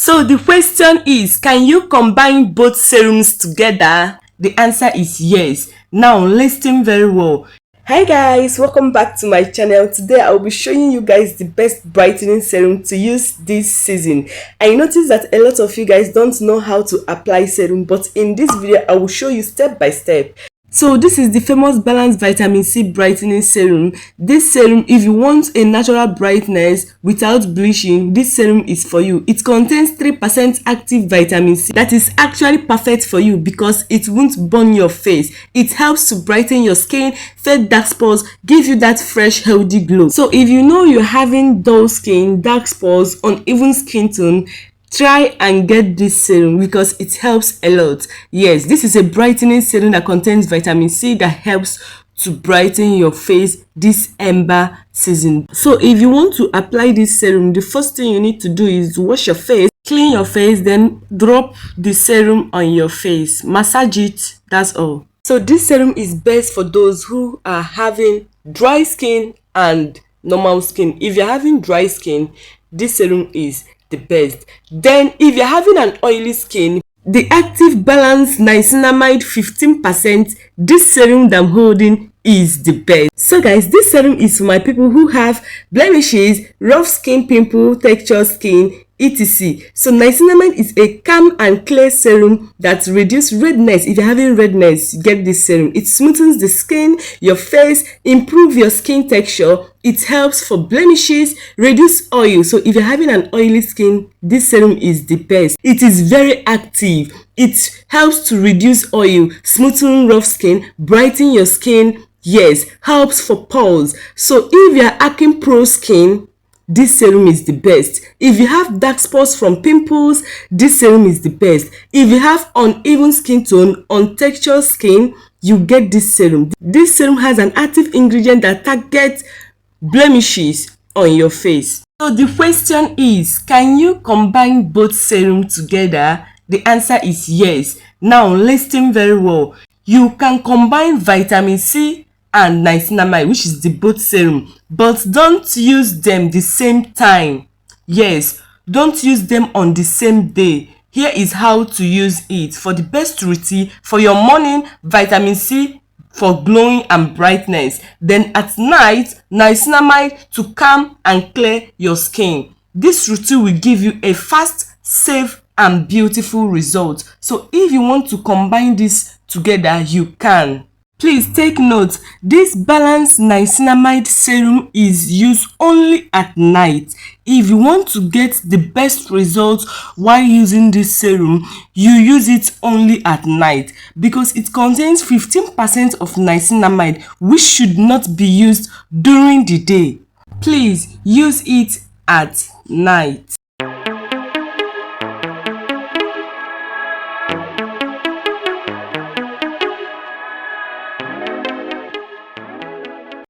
So the question is, can you combine both serums together? The answer is yes. Now listen very well. Hi guys, welcome back to my channel. Today I will be showing you guys the best brightening serum to use this season. I noticed that a lot of you guys don't know how to apply serum, but in this video I will show you step by step. So this is the famous balanced vitamin C brightening serum. This serum, if you want a natural brightness without bleaching, this serum is for you. It contains 3% active vitamin C that is actually perfect for you because it won't burn your face. It helps to brighten your skin, fade dark spots, give you that fresh healthy glow. So if you know you're having dull skin, dark spots, uneven skin tone, try and get this serum because it helps a lot. Yes, this is a brightening serum that contains vitamin C that helps to brighten your face this ember season. So if you want to apply this serum, the first thing you need to do is wash your face, clean your face, then drop the serum on your face, massage it, that's all. So this serum is best for those who are having dry skin and normal skin. If you're having dry skin, this serum is the best. Then if you're having an oily skin, the active balanced niacinamide 15%, this serum that I'm holding is the best. So guys, this serum is for my people who have blemishes, rough skin, pimple, textured skin, etc. So niacinamide is a calm and clear serum that reduces redness. If you're having redness, get this serum. It smoothens the skin, your face, improve your skin texture. It helps for blemishes, reduce oil. So if you're having an oily skin, this serum is the best. It is very active. It helps to reduce oil, smoothen rough skin, brighten your skin. Yes, helps for pores. So if you're acne prone skin, this serum is the best. If you have dark spots from pimples, this serum is the best. If you have uneven skin tone, untextured skin, you get this serum. This serum has an active ingredient that targets blemishes on your face. So the question is, can you combine both serum together? The answer is yes. Now listen very well. You can combine vitamin C and niacinamide, which is the both serum, but don't use them the same time. Yes, don't use them on the same day. Here is how to use it. For the best routine, for your morning, vitamin C for glowing and brightness. Then at night, niacinamide to calm and clear your skin. This routine will give you a fast, safe and beautiful result. So if you want to combine this together, you can. Please take note, this balanced niacinamide serum is used only at night. If you want to get the best results while using this serum, you use it only at night because it contains 15% of niacinamide, which should not be used during the day. Please use it at night.